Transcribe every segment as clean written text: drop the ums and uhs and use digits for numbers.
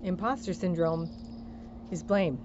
Imposter syndrome is blame.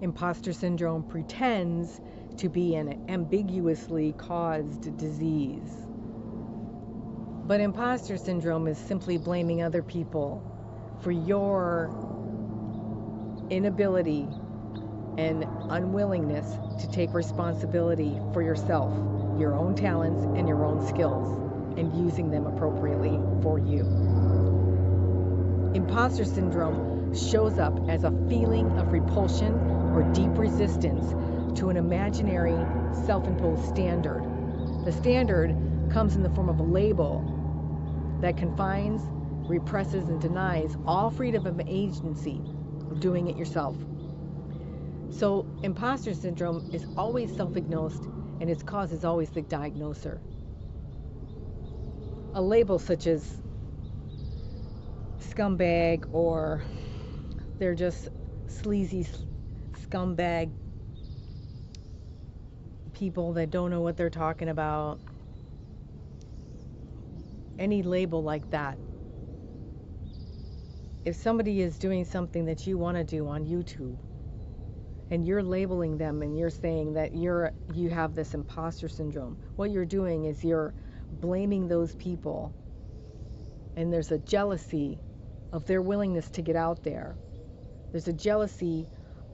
Imposter syndrome pretends to be an ambiguously caused disease. But imposter syndrome is simply blaming other people for your inability and unwillingness to take responsibility for yourself, your own talents, and your own skills, and using them appropriately for you. Imposter syndrome shows up as a feeling of repulsion or deep resistance to an imaginary self-imposed standard. The standard comes in the form of a label that confines, represses, and denies all freedom of agency of doing it yourself. So imposter syndrome is always self-diagnosed, and its cause is always the diagnoser. A label such as scumbag, or they're just sleazy scumbag people that don't know what they're talking about. Any label like that. If somebody is doing something that you want to do on YouTube, and you're labeling them and you're saying that you have this imposter syndrome, what you're doing is you're blaming those people, and there's a jealousy of their willingness to get out there. There's a jealousy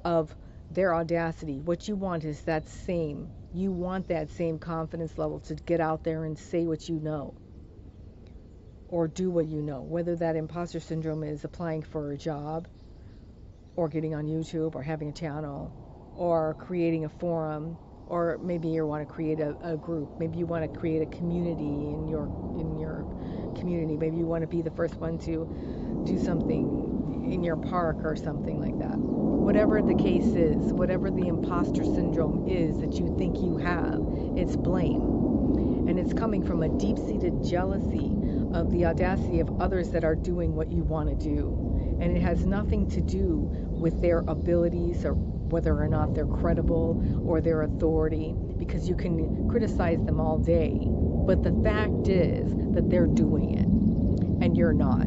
of their audacity. What you want is that same. You want that same confidence level to get out there and say what you know, or do what you know, whether that imposter syndrome is applying for a job, or getting on YouTube, or having a channel, or creating a forum, or maybe you want to create a group. Maybe you want to create a community in your community. Maybe you want to be the first one to do something in your park or something like that. Whatever the case is, whatever the imposter syndrome is that you think you have, it's blame. And it's coming from a deep-seated jealousy of the audacity of others that are doing what you want to do. And it has nothing to do with their abilities or whether or not they're credible or their authority, because you can criticize them all day. But the fact is that they're doing it and you're not.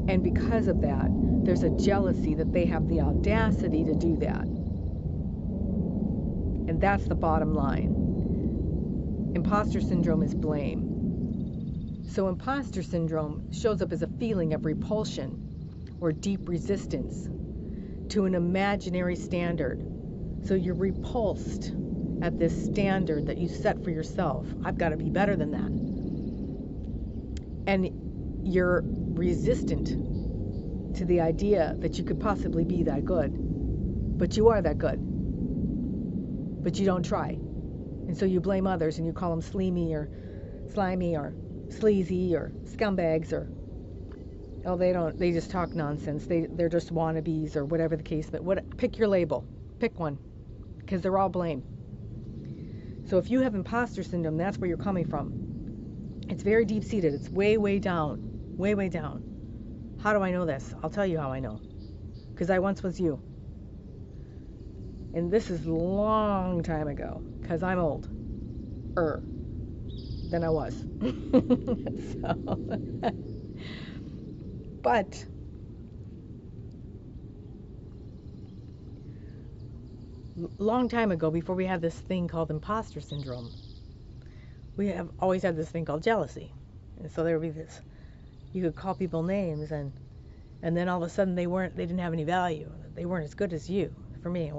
And because of that, there's a jealousy that they have the audacity to do that. And that's the bottom line. Imposter syndrome is blame. So imposter syndrome shows up as a feeling of repulsion or deep resistance to an imaginary standard. So you're repulsed at this standard that you set for yourself. I've got to be better than that. And you're resistant to the idea that you could possibly be that good. But you are that good. But you don't try. And so you blame others and you call them slimy or sleazy or scumbags, or they just talk nonsense. They're just wannabes or whatever the case. But pick your label. Pick one. Because they're all blame. So if you have imposter syndrome, that's where you're coming from. It's very deep-seated. It's way, way down. Way, way down. How do I know this? I'll tell you how I know. Because I once was you. And this is a long time ago. Because I'm old. Than I was. But long time ago, before we had this thing called imposter syndrome, we have always had this thing called jealousy. And so there would be this, you could call people names, and then all of a sudden they didn't have any value. They weren't as good as you. For me,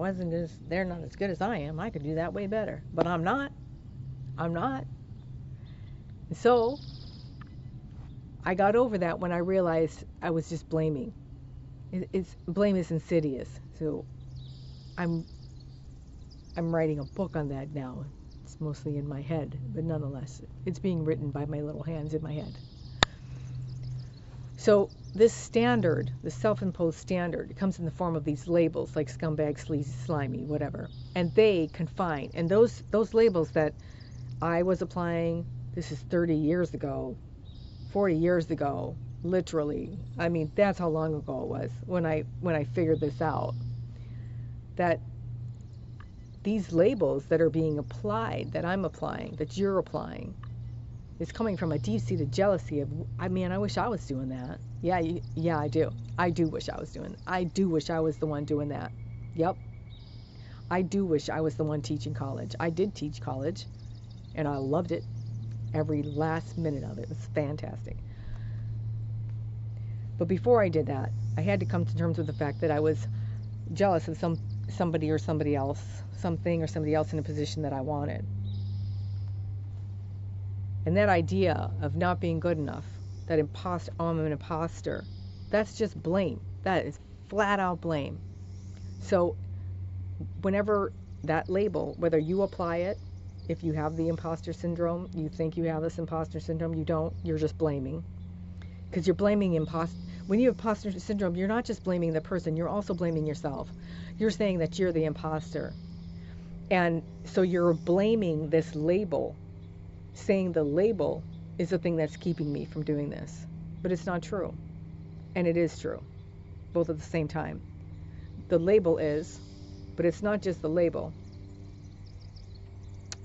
they're not as good as I am. I could do that way better. But I'm not. And so I got over that when I realized I was just blaming. Blame is insidious. So I'm writing a book on that now. It's mostly in my head, but nonetheless, it's being written by my little hands in my head. So this standard, the self-imposed standard, it comes in the form of these labels like scumbag, sleazy, slimy, whatever. And they confine. And those labels that I was applying, this is 30 years ago, 40 years ago, literally. I mean, that's how long ago it was when I figured this out. That these labels that are being applied, that I'm applying, that you're applying, It's coming from a deep-seated jealousy of, I mean, I wish I was doing that. Yeah, yeah, I do. I do wish I was doing. I do wish I was the one doing that. Yep. I do wish I was the one teaching college. I did teach college, and I loved it. Every last minute of it was fantastic. But before I did that, I had to come to terms with the fact that I was jealous of somebody or somebody else, something or somebody else in a position that I wanted. And that idea of not being good enough, that I'm an imposter, that's just blame. That is flat out blame. So whenever that label, whether you apply it, if you have the imposter syndrome, you think you have this imposter syndrome, you don't, you're just blaming. Because you're blaming when you have imposter syndrome, you're not just blaming the person, you're also blaming yourself. You're saying that you're the imposter. And so you're blaming this label, saying the label is the thing that's keeping me from doing this. But it's not true. And it is true, both at the same time. The label is, but it's not just the label.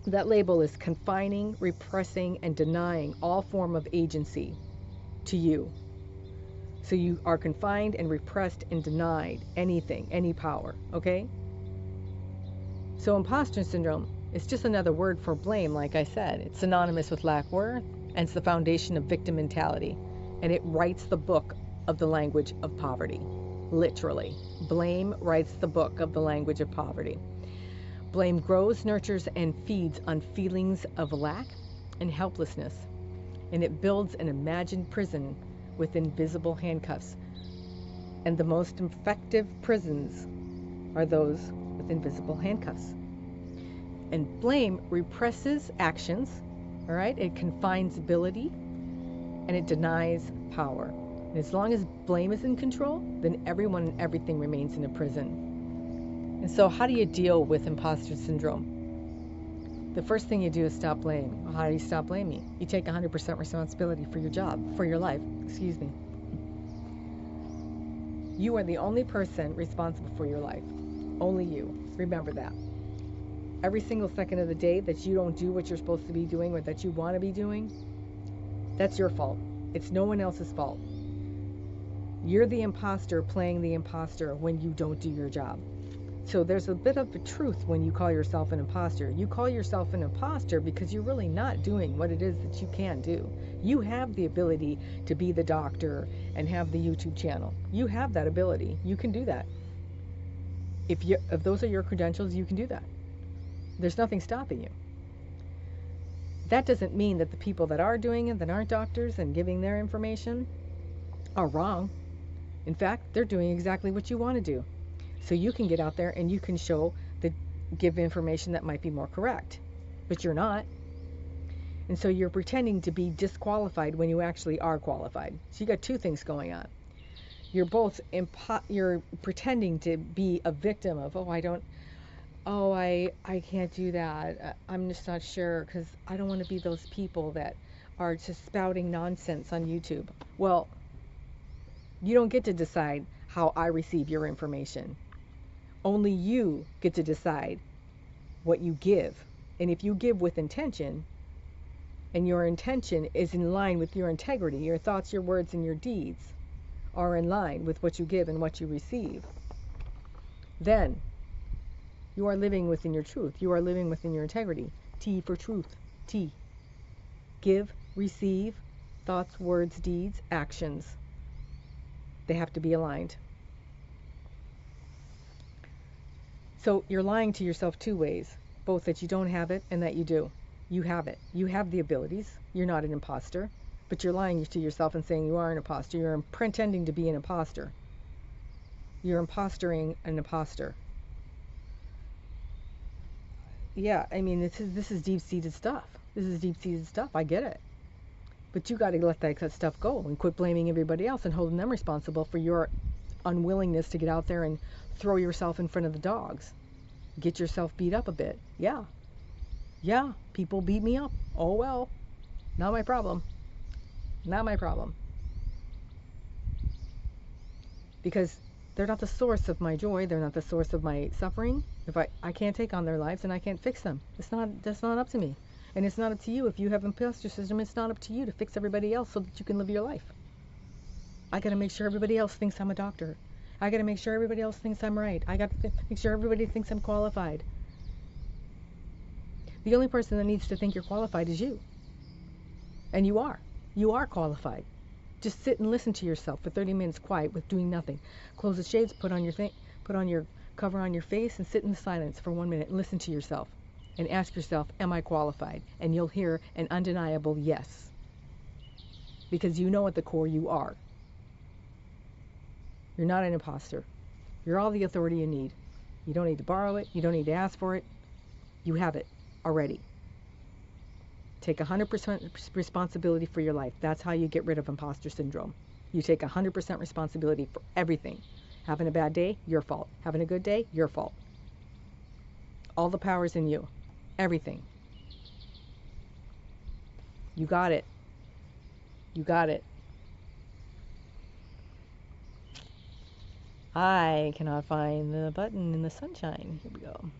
That label is confining, repressing, and denying all form of agency to you. So you are confined and repressed and denied anything, any power, okay? So imposter syndrome is just another word for blame, like I said. It's synonymous with lack of worth, and it's the foundation of victim mentality. And it writes the book of the language of poverty, literally. Blame writes the book of the language of poverty. Blame grows, nurtures, and feeds on feelings of lack and helplessness. And it builds an imagined prison with invisible handcuffs. And the most effective prisons are those with invisible handcuffs. And blame represses actions, all right? It confines ability, and it denies power. And as long as blame is in control, then everyone and everything remains in a prison. And so how do you deal with imposter syndrome? The first thing you do is stop blaming. Well, how do you stop blaming? You take 100% responsibility for your job, for your life, excuse me. You are the only person responsible for your life. Only you. Remember that. Every single second of the day that you don't do what you're supposed to be doing or that you want to be doing, that's your fault. It's no one else's fault. You're the imposter playing the imposter when you don't do your job. So there's a bit of a truth when you call yourself an imposter. You call yourself an imposter because you're really not doing what it is that you can do. You have the ability to be the doctor and have the YouTube channel. You have that ability. You can do that. If those are your credentials, you can do that. There's nothing stopping you. That doesn't mean that the people that are doing it, that aren't doctors and giving their information, are wrong. In fact, they're doing exactly what you want to do. So you can get out there and you can give information that might be more correct, but you're not. And so you're pretending to be disqualified when you actually are qualified. So you got two things going on. You're pretending to be a victim of, I can't do that. I'm just not sure because I don't want to be those people that are just spouting nonsense on YouTube. Well, you don't get to decide how I receive your information. Only you get to decide what you give. And if you give with intention, and your intention is in line with your integrity, your thoughts, your words, and your deeds are in line with what you give and what you receive, then you are living within your truth. You are living within your integrity. T for truth. T. Give, receive, thoughts, words, deeds, actions. They have to be aligned. So you're lying to yourself two ways, both that you don't have it and that you do. You have it. You have the abilities. You're not an imposter, but you're lying to yourself and saying you are an imposter. You're pretending to be an imposter. You're impostering an imposter. Yeah, I mean, this is deep-seated stuff. This is deep-seated stuff. I get it. But you got to let that stuff go and quit blaming everybody else and holding them responsible for your unwillingness to get out there and throw yourself in front of the dogs. Get yourself beat up a bit. Yeah, people beat me up. Oh well, not my problem. Not my problem. Because they're not the source of my joy. They're not the source of my suffering. If I can't take on their lives and I can't fix them. That's not up to me. And it's not up to you. If you have imposter syndrome, it's not up to you to fix everybody else so that you can live your life. I got to make sure everybody else thinks I'm a doctor. I got to make sure everybody else thinks I'm right. I got to make sure everybody thinks I'm qualified. The only person that needs to think you're qualified is you. And you are. You are qualified. Just sit and listen to yourself for 30 minutes quiet with doing nothing. Close the shades, put on your cover on your face, and sit in silence for 1 minute and listen to yourself. And ask yourself, am I qualified? And you'll hear an undeniable yes. Because you know at the core you are. You're not an imposter. You're all the authority you need. You don't need to borrow it. You don't need to ask for it. You have it already. Take 100% responsibility for your life. That's how you get rid of imposter syndrome. You take 100% responsibility for everything. Having a bad day, your fault. Having a good day, your fault. All the power's in you. Everything. You got it. You got it. I cannot find the button in the sunshine. Here we go.